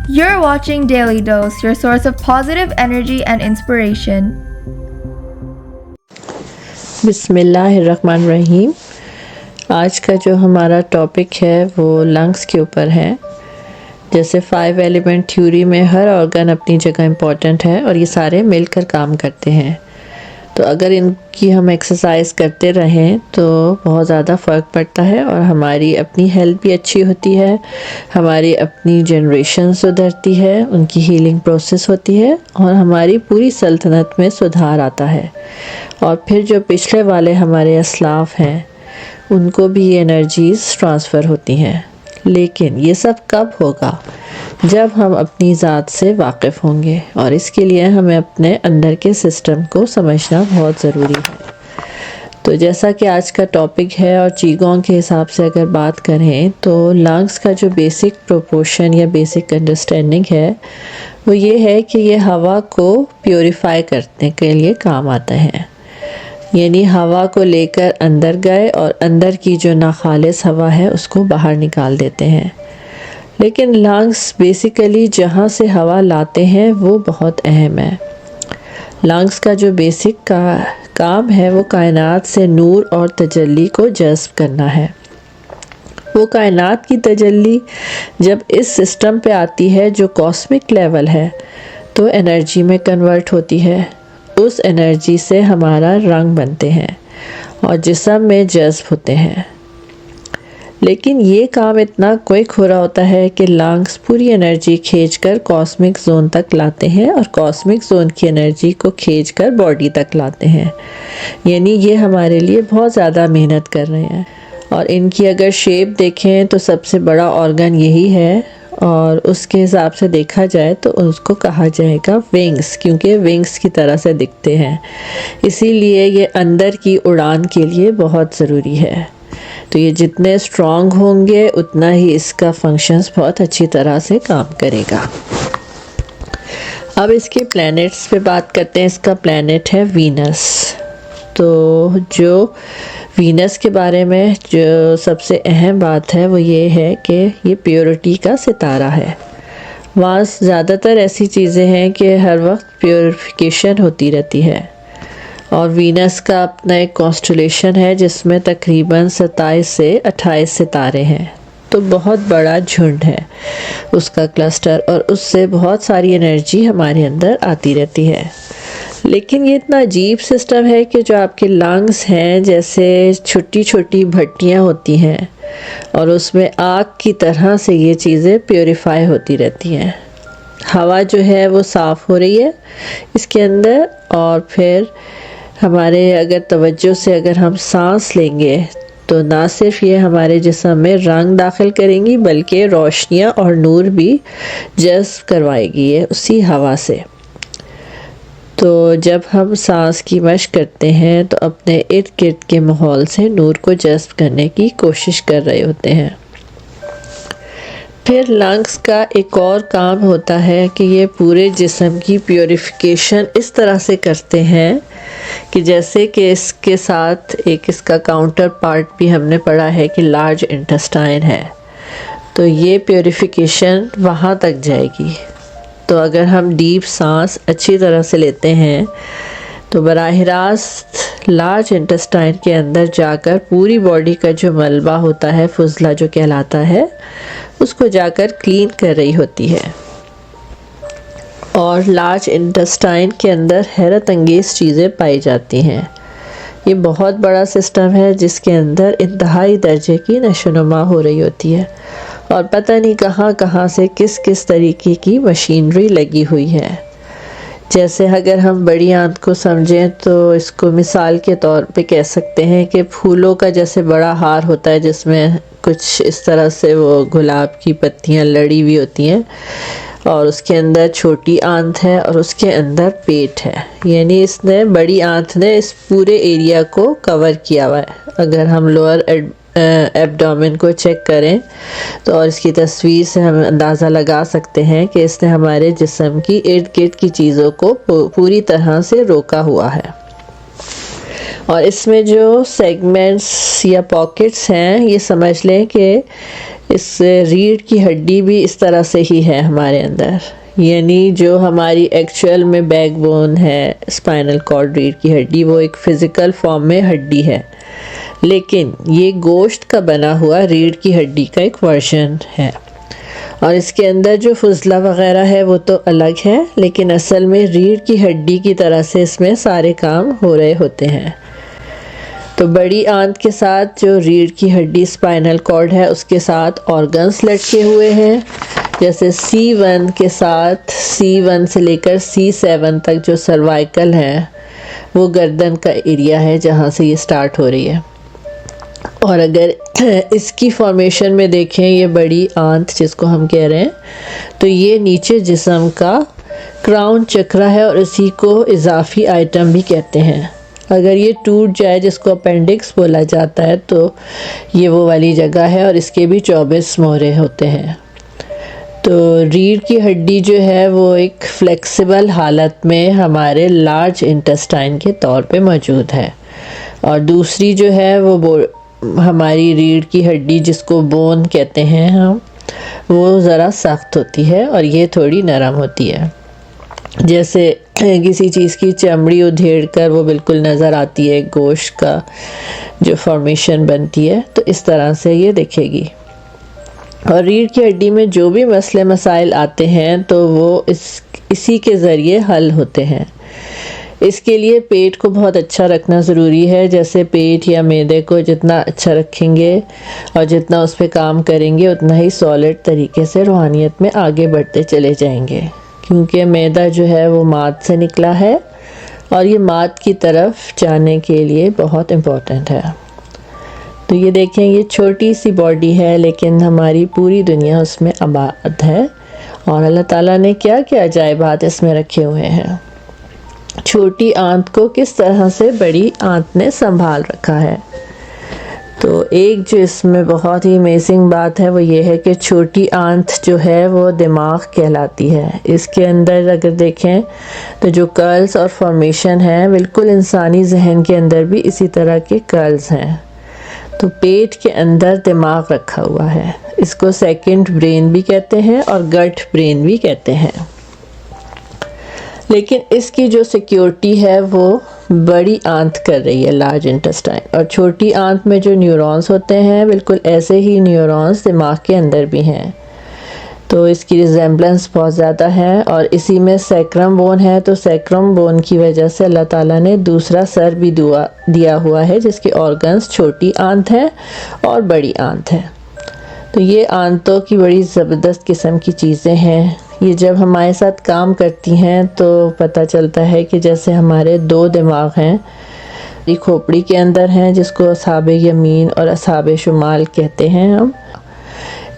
You're watching Daily Dose, your source of positive energy and inspiration. बिस्मिल्लाहिर्रहमानिर्रहीम। आज का जो हमारा टॉपिक है वो लंग्स के ऊपर है। जैसे 5 एलिमेंट थ्योरी में हर ऑर्गन अपनी जगह इम्पॉर्टेंट है और ये सारे मिलकर काम करते हैं। तो अगर इनकी हम एक्सरसाइज करते रहें तो बहुत ज़्यादा फ़र्क पड़ता है और हमारी अपनी हेल्थ भी अच्छी होती है, हमारी अपनी जनरेशन सुधरती है, उनकी हीलिंग प्रोसेस होती है और हमारी पूरी सल्तनत में सुधार आता है। और फिर जो पिछले वाले हमारे असलाफ हैं उनको भी ये एनर्जीज़ ट्रांसफ़र होती हैं। लेकिन ये सब कब होगा? जब हम अपनी ज़ात से वाकिफ़ होंगे और इसके लिए हमें अपने अंदर के सिस्टम को समझना बहुत ज़रूरी है। तो जैसा कि आज का टॉपिक है और चीगोंग के हिसाब से अगर बात करें तो लंग्स का जो बेसिक प्रोपोर्शन या बेसिक अंडरस्टैंडिंग है वो ये है कि ये हवा को प्योरीफाई करने के लिए काम आता है। यानी हवा को लेकर अंदर गए और अंदर की जो नाखालिस हवा है उसको बाहर निकाल देते हैं। लेकिन लंग्स बेसिकली जहाँ से हवा लाते हैं वो बहुत अहम है। लंग्स का जो बेसिक काम है वो कायनात से नूर और तजल्ली को जज़्ब करना है। वो कायनात की तजल्ली जब इस सिस्टम पे आती है जो कॉस्मिक लेवल है तो एनर्जी में कन्वर्ट होती है। उस एनर्जी से हमारा रंग बनते हैं और जिस्म में जज़्ब होते हैं। लेकिन ये काम इतना क्विक हो रहा होता है कि लंग्स पूरी एनर्जी खींचकर कॉस्मिक जोन तक लाते हैं और कॉस्मिक जोन की एनर्जी को खींचकर बॉडी तक लाते हैं। यानी ये हमारे लिए बहुत ज़्यादा मेहनत कर रहे हैं। और इनकी अगर शेप देखें तो सबसे बड़ा ऑर्गन यही है और उसके हिसाब से देखा जाए तो उसको कहा जाएगा विंग्स, क्योंकि विंग्स की तरह से दिखते हैं। इसीलिए ये अंदर की उड़ान के लिए बहुत ज़रूरी है। तो ये जितने स्ट्रॉन्ग होंगे उतना ही इसका फंक्शंस बहुत अच्छी तरह से काम करेगा। अब इसके प्लैनेट्स पे बात करते हैं। इसका प्लैनेट है वीनस। तो जो वीनस के बारे में जो सबसे अहम बात है वो ये है कि ये प्योरिटी का सितारा है। वहाँ ज़्यादातर ऐसी चीज़ें हैं कि हर वक्त प्योरिफिकेशन होती रहती है। और वीनस का अपना एक कॉन्स्टलेशन है जिसमें तकरीबन 27 से 28 सितारे हैं। तो बहुत बड़ा झुंड है उसका क्लस्टर और उससे बहुत सारी एनर्जी हमारे अंदर आती रहती है। लेकिन ये इतना अजीब सिस्टम है कि जो आपके लंग्स हैं जैसे छोटी छोटी भट्टियाँ होती हैं और उसमें आग की तरह से ये चीज़ें प्योरीफाई होती रहती हैं। हवा जो है वो साफ़ हो रही है इसके अंदर और फिर हमारे अगर तवज्जो से अगर हम सांस लेंगे तो ना सिर्फ ये हमारे जिस्म में रंग दाखिल करेंगी बल्कि रोशनियाँ और नूर भी जज़्ब करवाएगी ये उसी हवा से। तो जब हम सांस की मशक करते हैं तो अपने इर्द गिर्द के माहौल से नूर को जज़्ब करने की कोशिश कर रहे होते हैं। फिर लंग्स का एक और काम होता है कि ये पूरे जिस्म की प्योरीफिकेशन इस तरह से करते हैं कि जैसे कि इसके साथ एक इसका काउंटर पार्ट भी हमने पढ़ा है कि लार्ज इंटेस्टाइन है। तो ये प्योरीफिकेशन वहाँ तक जाएगी। तो अगर हम डीप सांस अच्छी तरह से लेते हैं तो बराह रास्त लार्ज इंटेस्टाइन के अंदर जाकर पूरी बॉडी का जो मलबा होता है फुजला जो कहलाता है उसको जाकर क्लीन कर रही होती है। और लार्ज इंटेस्टाइन के अंदर हैरत अंगेज़ चीज़ें पाई जाती हैं। ये बहुत बड़ा सिस्टम है जिसके अंदर इंतहाई दर्जे की नशोनुमा हो रही होती है और पता नहीं कहाँ कहाँ से किस किस तरीके की मशीनरी लगी हुई है। जैसे अगर हम बड़ी आंत को समझें तो इसको मिसाल के तौर पे कह सकते हैं कि फूलों का जैसे बड़ा हार होता है जिसमें कुछ इस तरह से वो गुलाब की पत्तियां लड़ी हुई होती हैं और उसके अंदर छोटी आंत है और उसके अंदर पेट है। यानी इसने बड़ी आंत ने इस पूरे एरिया को कवर किया हुआ है। अगर हम लोअर एब्डोमेन को चेक करें तो और इसकी तस्वीर से हम अंदाज़ा लगा सकते हैं कि इसने हमारे जिस्म की इर्द गिर्द की चीज़ों को पूरी तरह से रोका हुआ है। और इसमें जो सेगमेंट्स या पॉकेट्स हैं, ये समझ लें कि इस रीढ़ की हड्डी भी इस तरह से ही है हमारे अंदर, यानी जो हमारी एक्चुअल में बैकबोन है, स्पाइनल कॉर्ड, रीढ़ की हड्डी, वो एक फ़िज़िकल फॉर्म में हड्डी है, लेकिन ये गोश्त का बना हुआ रीढ़ की हड्डी का एक वर्जन है। और इसके अंदर जो फुजला वगैरह है वो तो अलग है, लेकिन असल में रीढ़ की हड्डी की तरह से इसमें सारे काम हो रहे होते हैं। तो बड़ी आंत के साथ जो रीढ़ की हड्डी स्पाइनल कॉर्ड है, उसके साथ ऑर्गन्स लटके हुए हैं, जैसे C1 के साथ C1 से लेकर C7 तक जो सर्वाइकल है, वो गर्दन का एरिया है जहाँ से ये स्टार्ट हो रही है। और अगर इसकी फॉर्मेशन में देखें, ये बड़ी आंत जिसको हम कह रहे हैं, तो ये नीचे जिस्म का क्राउन चक्रा है और इसी को इजाफी आइटम भी कहते हैं। अगर ये टूट जाए, जिसको अपेंडिक्स बोला जाता है, तो ये वो वाली जगह है और इसके भी 24 मोहरे होते हैं। तो रीढ़ की हड्डी जो है वो एक फ्लेक्सिबल हालत में हमारे लार्ज इंटेस्टाइन के तौर पे मौजूद है, और दूसरी जो है वो हमारी रीढ़ की हड्डी जिसको बोन कहते हैं हम, वो ज़रा सख्त होती है और ये थोड़ी नरम होती है। जैसे किसी चीज़ की चमड़ी उधेड़ कर वो बिल्कुल नज़र आती है, गोश्त का जो फॉर्मेशन बनती है, तो इस तरह से ये दिखेगी। और रीढ़ की हड्डी में जो भी मसले मसाइल आते हैं तो वो इसी के ज़रिए हल होते हैं। इसके लिए पेट को बहुत अच्छा रखना ज़रूरी है। जैसे पेट या मैदे को जितना अच्छा रखेंगे और जितना उस पर काम करेंगे, उतना ही सॉलिड तरीके से रूहानियत में आगे बढ़ते चले जाएंगे, क्योंकि मैदा जो है वो माद से निकला है और ये माद की तरफ जाने के लिए बहुत इम्पोर्टेंट है। तो ये देखें, ये छोटी सी बॉडी है, लेकिन हमारी पूरी दुनिया उसमें आबाद है, और अल्लाह ताला ने क्या क्या अजायबात इसमें रखे हुए हैं। छोटी आंत को किस तरह से बड़ी आंत ने संभाल रखा है। तो एक जो इसमें बहुत ही अमेजिंग बात है वो ये है कि छोटी आंत जो है वो दिमाग कहलाती है। इसके अंदर अगर देखें तो जो कर्ल्स और फॉर्मेशन है, बिल्कुल इंसानी जहन के अंदर भी इसी तरह के कर्ल्स हैं। तो पेट के अंदर दिमाग रखा हुआ है, इसको सेकंड ब्रेन भी कहते हैं और गट ब्रेन भी कहते हैं। लेकिन इसकी जो सिक्योरिटी है वो बड़ी आंत कर रही है, लार्ज इंटेस्टाइन। और छोटी आंत में जो न्यूरॉन्स होते हैं, बिल्कुल ऐसे ही न्यूरॉन्स दिमाग के अंदर भी हैं। तो इसकी रिजेम्बलेंस बहुत ज़्यादा है। और इसी में सैक्रम बोन है, तो सैक्रम बोन की वजह से अल्लाह ताला ने दूसरा सर भी दिया हुआ है, जिसके ऑर्गन्स छोटी आंत है और बड़ी आंत है। तो ये आंतों की बड़ी ज़बरदस्त किस्म की चीज़ें हैं। ये जब हमारे साथ काम करती हैं तो पता चलता है कि जैसे हमारे दो दिमाग हैं, ये खोपड़ी के अंदर हैं, जिसको असाबे यमीन और असाबे शुमाल कहते हैं हम।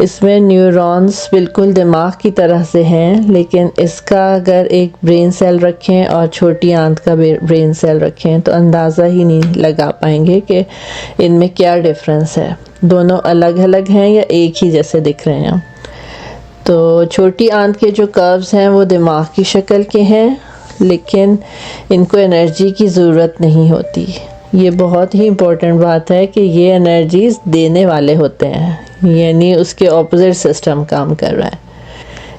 इसमें न्यूरॉन्स बिल्कुल दिमाग की तरह से हैं, लेकिन इसका अगर एक ब्रेन सेल रखें और छोटी आंत का ब्रेन सेल रखें तो अंदाज़ा ही नहीं लगा पाएंगे कि इनमें क्या डिफरेंस है। दोनों अलग अलग हैं या एक ही जैसे दिख रहे हैं। तो छोटी आंत के जो कर्व्स हैं वो दिमाग की शक्ल के हैं, लेकिन इनको एनर्जी की ज़रूरत नहीं होती। ये बहुत ही इम्पोर्टेंट बात है कि ये एनर्जीज देने वाले होते हैं, यानी उसके ऑपोजिट सिस्टम काम कर रहा है।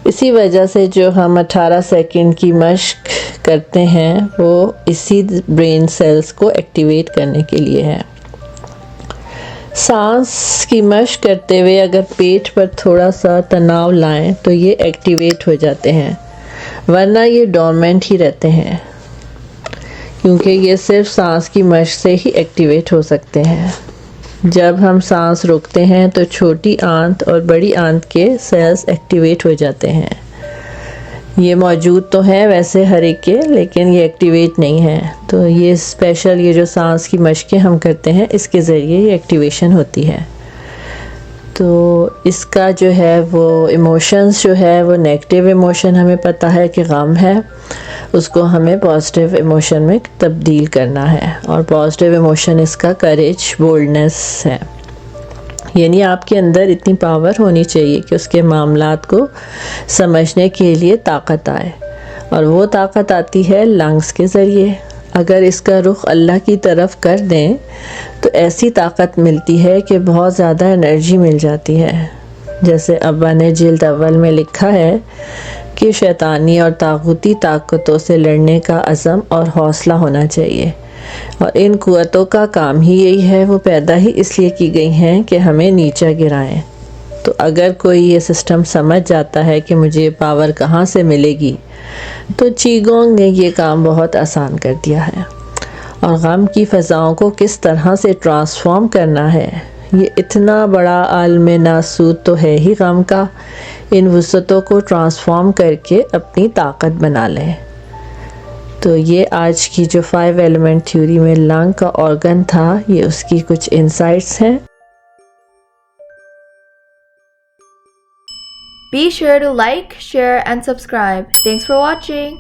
इसी वजह से जो हम 18 सेकंड की मश्क करते हैं वो इसी ब्रेन सेल्स को एक्टिवेट करने के लिए है। सांस की मश्क करते हुए अगर पेट पर थोड़ा सा तनाव लाएं तो ये एक्टिवेट हो जाते हैं, वरना ये डोरमेंट ही रहते हैं, क्योंकि ये सिर्फ सांस की मश्क से ही एक्टिवेट हो सकते हैं। जब हम सांस रोकते हैं तो छोटी आंत और बड़ी आंत के सेल्स एक्टिवेट हो जाते हैं। ये मौजूद तो हैं वैसे हर एक के, लेकिन ये एक्टिवेट नहीं है। तो ये स्पेशल ये जो सांस की मश्कें हम करते हैं, इसके ज़रिए ये एक्टिवेशन होती है। तो इसका जो है वो इमोशंस जो है वो नेगेटिव इमोशन हमें पता है कि गम है, उसको हमें पॉजिटिव इमोशन में तब्दील करना है। और पॉजिटिव इमोशन इसका करेज, बोल्डनेस है। यानी आपके अंदर इतनी पावर होनी चाहिए कि उसके मामलात को समझने के लिए ताकत आए, और वो ताकत आती है लंग्स के ज़रिए। अगर इसका रुख अल्लाह की तरफ कर दें तो ऐसी ताकत मिलती है कि बहुत ज़्यादा एनर्जी मिल जाती है। जैसे अब्बा ने जिल्द अव्वल में लिखा है कि शैतानी और तागूती ताकतों से लड़ने का अज़म और हौसला होना चाहिए, और इन कुव्वतों का काम ही यही है, वो पैदा ही इसलिए की गई हैं कि हमें नीचा गिराएं। तो अगर कोई ये सिस्टम समझ जाता है कि मुझे ये पावर कहाँ से मिलेगी, तो चीगोंग ने ये काम बहुत आसान कर दिया है। और गम की फ़ज़ाओं को किस तरह से ट्रांसफॉर्म करना है, ये इतना बड़ा आलम नासूद तो है ही गम का। इन वुसअतों को ट्रांसफॉर्म करके अपनी ताकत बना लें। तो ये आज की जो 5 एलिमेंट थ्योरी में लंग का ऑर्गन था, ये उसकी कुछ इंसाइट्स हैं। Be sure to like, share, and subscribe. Thanks for watching.